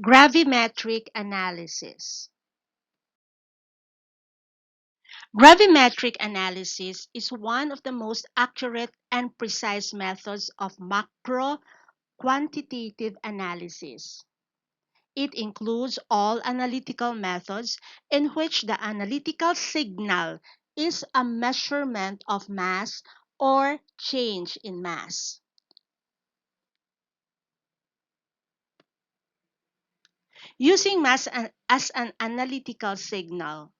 Gravimetric analysis. Gravimetric analysis is one of the most accurate and precise methods of macro quantitative analysis. It includes all analytical methods in which the analytical signal is a measurement of mass or change in mass. Using mass as an analytical signal,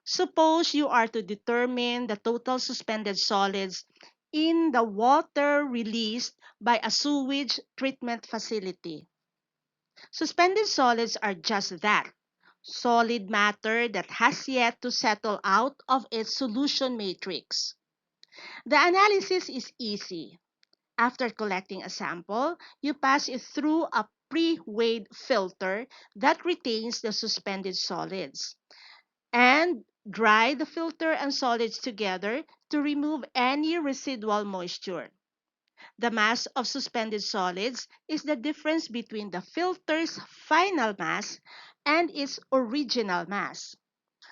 suppose you are to determine the total suspended solids in the water released by a sewage treatment facility. Suspended solids are just that, solid matter that has yet to settle out of its solution matrix. The analysis is easy. After collecting a sample, you pass it through a pre-weighed filter that retains the suspended solids, and dry the filter and solids together to remove any residual moisture. The mass of suspended solids is the difference between the filter's final mass and its original mass.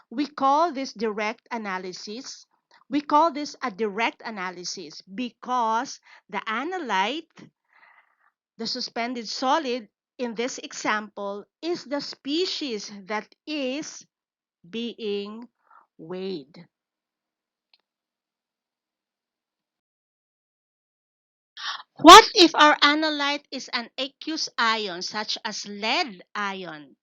We call this direct analysis. We call this a direct analysis because the analyte, the suspended solid in this example, is the species that is being weighed. What if our analyte is an aqueous ion such as lead ion?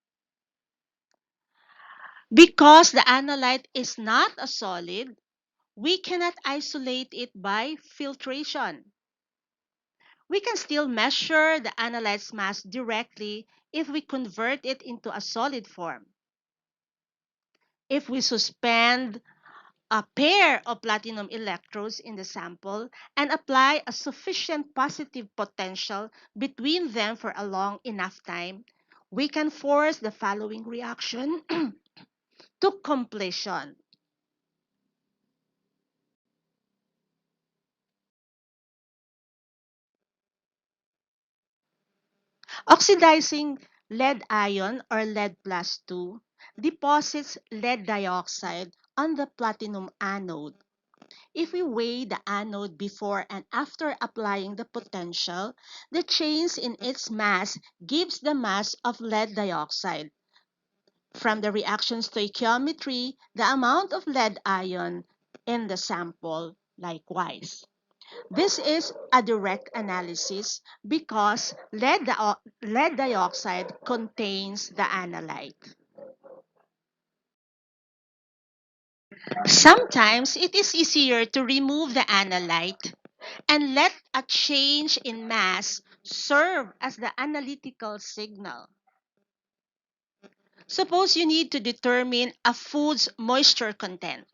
Because the analyte is not a solid, we cannot isolate it by filtration. We can still measure the analyte's mass directly if we convert it into a solid form. If we suspend a pair of platinum electrodes in the sample and apply a sufficient positive potential between them for a long enough time, we can force the following reaction to completion. Oxidizing lead ion or lead plus 2 deposits lead dioxide on the platinum anode. If we weigh the anode before and after applying the potential, the change in its mass gives the mass of lead dioxide. From the reaction stoichiometry, the amount of lead ion in the sample likewise. This is a direct analysis because lead dioxide contains the analyte. Sometimes it is easier to remove the analyte and let a change in mass serve as the analytical signal. Suppose you need to determine a food's moisture content.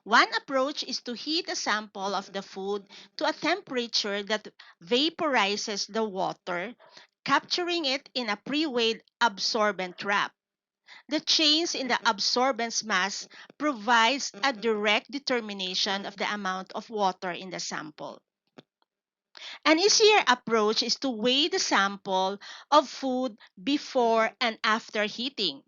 One approach is to heat a sample of the food to a temperature that vaporizes the water, capturing it in a pre-weighed absorbent trap. The change in the absorbance mass provides a direct determination of the amount of water in the sample. An easier approach is to weigh the sample of food before and after heating,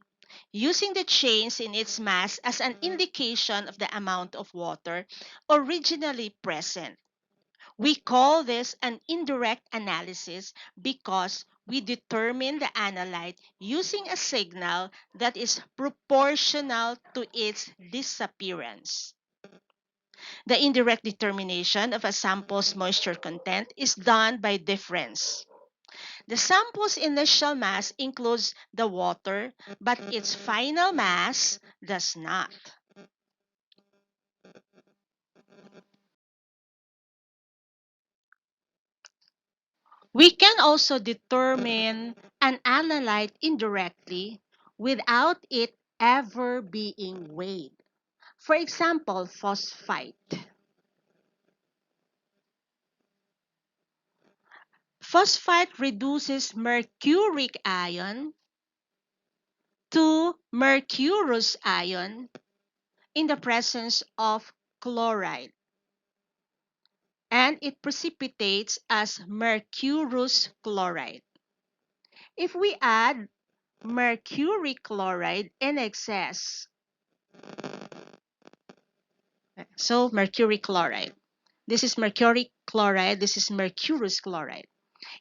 using the change in its mass as an indication of the amount of water originally present. We call this an indirect analysis because we determine the analyte using a signal that is proportional to its disappearance. The indirect determination of a sample's moisture content is done by difference. The sample's initial mass includes the water, but its final mass does not. We can also determine an analyte indirectly without it ever being weighed. For example, phosphite. Phosphite reduces mercuric ion to mercurous ion in the presence of chloride, and it precipitates as mercurous chloride. If we add mercury chloride in excess, so mercury chloride, this is mercury chloride, this is mercurous chloride.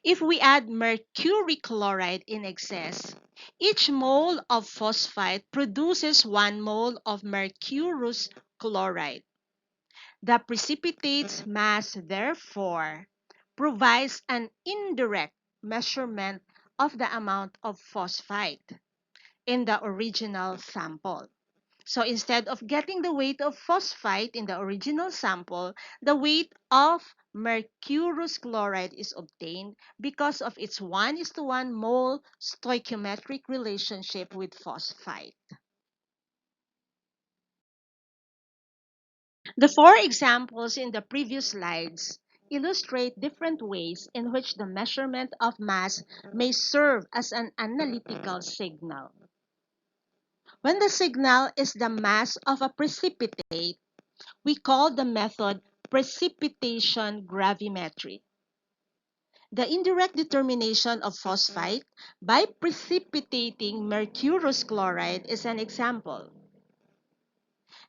If we add mercury chloride in excess, each mole of phosphite produces 1 mole of mercurous chloride. The precipitate's mass, therefore, provides an indirect measurement of the amount of phosphite in the original sample. So instead of getting the weight of phosphite in the original sample, the weight of mercurous chloride is obtained because of its 1:1 mole stoichiometric relationship with phosphite. The 4 examples in the previous slides illustrate different ways in which the measurement of mass may serve as an analytical signal. When the signal is the mass of a precipitate, we call the method precipitation gravimetry. The indirect determination of phosphite by precipitating mercurous chloride is an example.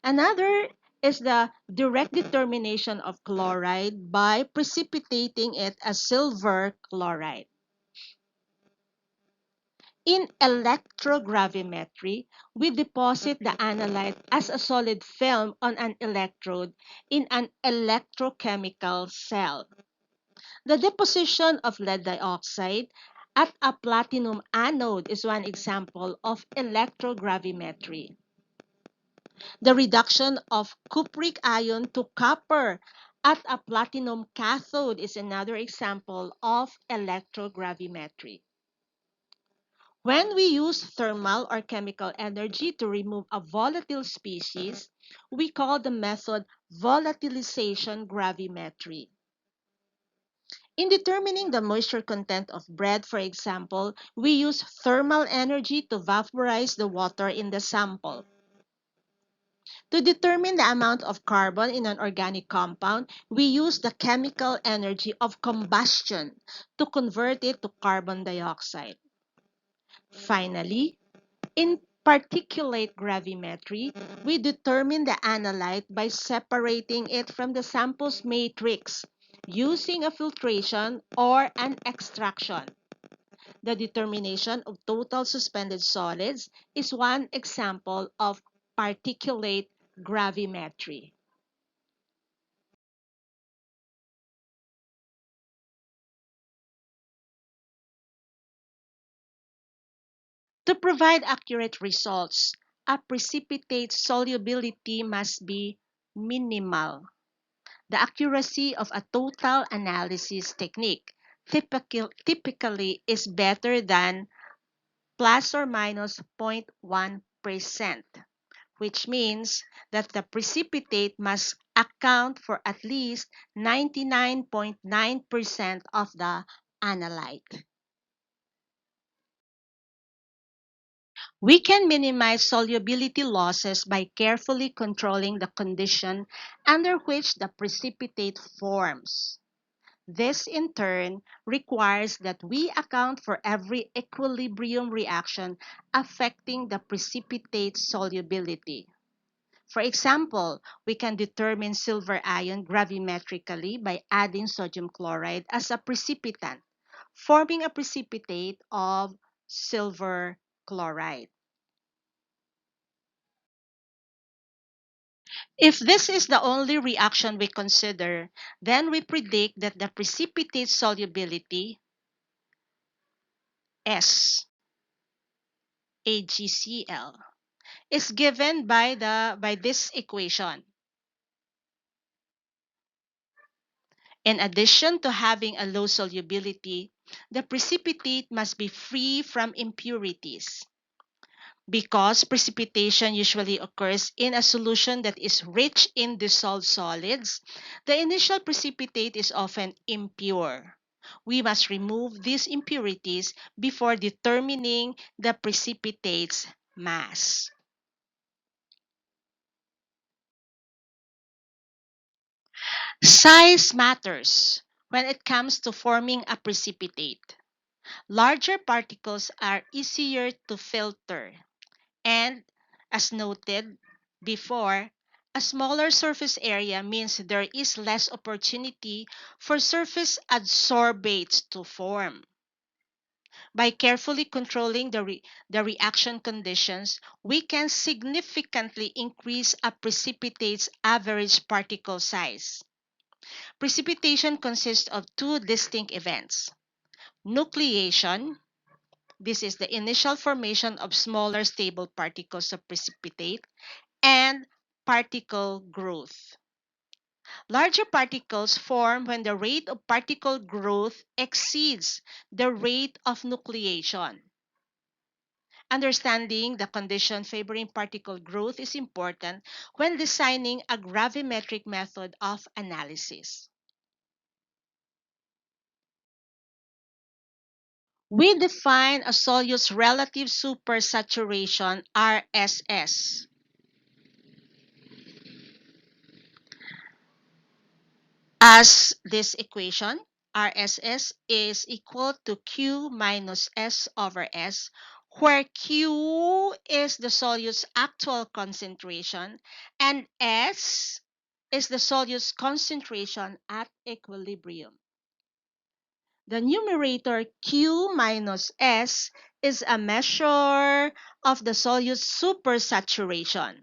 Another is the direct determination of chloride by precipitating it as silver chloride. In electrogravimetry, we deposit the analyte as a solid film on an electrode in an electrochemical cell. The deposition of lead dioxide at a platinum anode is one example of electrogravimetry. The reduction of cupric ion to copper at a platinum cathode is another example of electrogravimetry. When we use thermal or chemical energy to remove a volatile species, we call the method volatilization gravimetry. In determining the moisture content of bread, for example, we use thermal energy to vaporize the water in the sample. To determine the amount of carbon in an organic compound, we use the chemical energy of combustion to convert it to carbon dioxide. Finally, in particulate gravimetry, we determine the analyte by separating it from the sample's matrix using a filtration or an extraction. The determination of total suspended solids is one example of particulate gravimetry. To provide accurate results, a precipitate's solubility must be minimal. The accuracy of a total analysis technique typically is better than plus or minus 0.1%, which means that the precipitate must account for at least 99.9% of the analyte. We can minimize solubility losses by carefully controlling the condition under which the precipitate forms. This, in turn, requires that we account for every equilibrium reaction affecting the precipitate's solubility. For example, we can determine silver ion gravimetrically by adding sodium chloride as a precipitant, forming a precipitate of silver chloride. If this is the only reaction we consider, then we predict that the precipitate solubility S AgCl is given by this equation. In addition to having a low solubility, the precipitate must be free from impurities. Because precipitation usually occurs in a solution that is rich in dissolved solids, the initial precipitate is often impure. We must remove these impurities before determining the precipitate's mass. Size matters when it comes to forming a precipitate. Larger particles are easier to filter, and, as noted before, a smaller surface area means there is less opportunity for surface adsorbates to form. By carefully controlling the reaction conditions, we can significantly increase a precipitate's average particle size. Precipitation consists of two distinct events: nucleation. This is the initial formation of smaller stable particles of precipitate, and particle growth. Larger particles form when the rate of particle growth exceeds the rate of nucleation. Understanding the condition favoring particle growth is important when designing a gravimetric method of analysis. We define a solute relative supersaturation RSS as this equation. RSS is equal to Q minus S over S, where Q is the solute's actual concentration and S is the solute's concentration at equilibrium. The numerator Q minus S is a measure of the solute's supersaturation.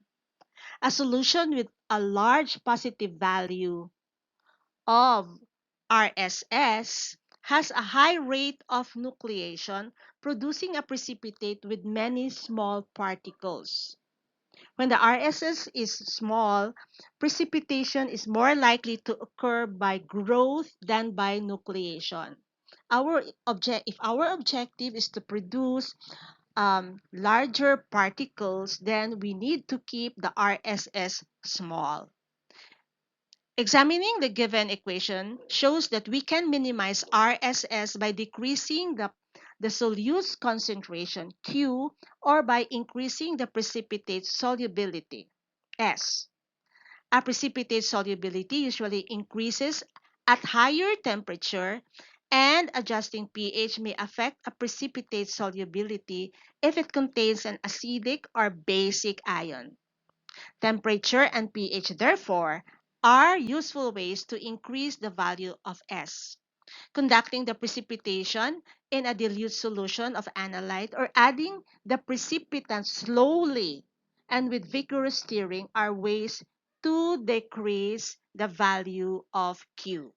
A solution with a large positive value of RSS has a high rate of nucleation, producing a precipitate with many small particles. When the RSS is small, precipitation is more likely to occur by growth than by nucleation. If our objective is to produce larger particles, then we need to keep the RSS small. Examining the given equation shows that we can minimize RSS by decreasing the solute's concentration Q or by increasing the precipitate solubility S. A precipitate solubility usually increases at higher temperature, and adjusting pH may affect a precipitate solubility if it contains an acidic or basic ion. Temperature and pH, therefore, are useful ways to increase the value of S. Conducting the precipitation in a dilute solution of analyte or adding the precipitant slowly and with vigorous stirring are ways to decrease the value of Q.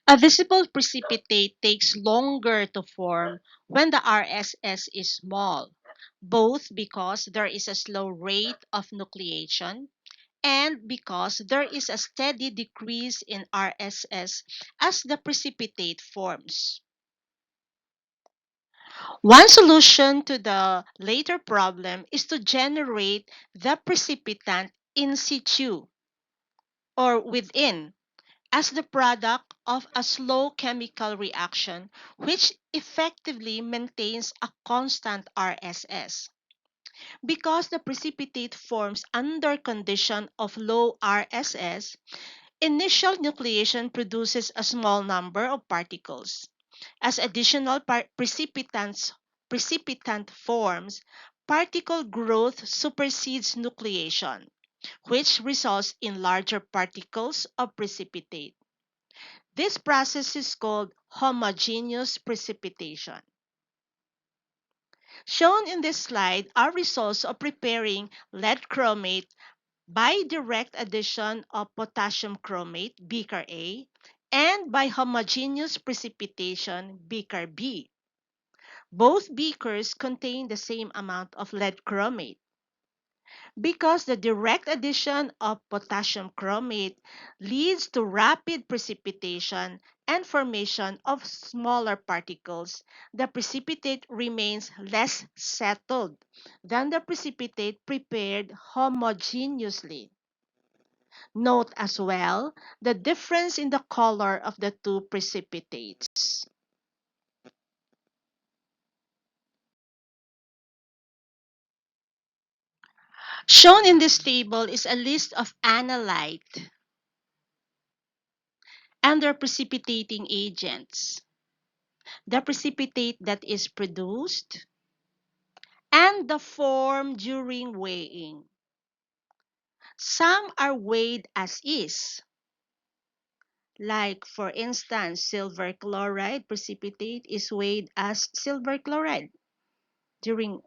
A visible precipitate takes longer to form when the RSS is small, both because there is a slow rate of nucleation and because there is a steady decrease in RSS as the precipitate forms. One solution to the later problem is to generate the precipitant in situ or within as the product of a slow chemical reaction which effectively maintains a constant RSS. Because the precipitate forms under condition of low RSS, initial nucleation produces a small number of particles. As additional precipitant forms, particle growth supersedes nucleation, which results in larger particles of precipitate. This process is called homogeneous precipitation. Shown in this slide are results of preparing lead chromate by direct addition of potassium chromate, beaker A, and by homogeneous precipitation, beaker B. Both beakers contain the same amount of lead chromate. Because the direct addition of potassium chromate leads to rapid precipitation and formation of smaller particles, the precipitate remains less settled than the precipitate prepared homogeneously. Note as well the difference in the color of the two precipitates. Shown in this table is a list of analyte and their precipitating agents, the precipitate that is produced, and the form during weighing. Some are weighed as is, like for instance, silver chloride precipitate is weighed as silver chloride. During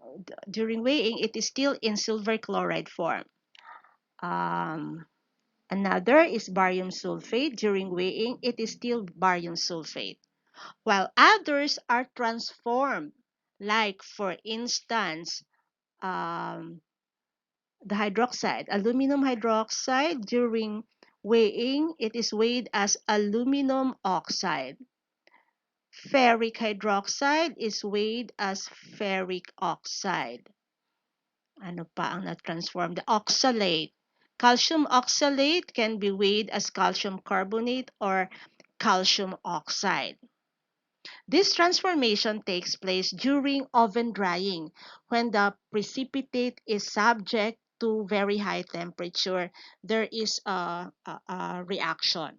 during weighing, it is still in silver chloride form. Um, Another is barium sulfate. During weighing, it is still barium sulfate. While others are transformed, like for instance, um, the hydroxide, aluminum hydroxide, during weighing, it is weighed as aluminum oxide. Ferric hydroxide is weighed as ferric oxide. Ano pa ang na-transform? The oxalate. Calcium oxalate can be weighed as calcium carbonate or calcium oxide. This transformation takes place during oven drying when the precipitate is subject to very high temperature. There is a reaction.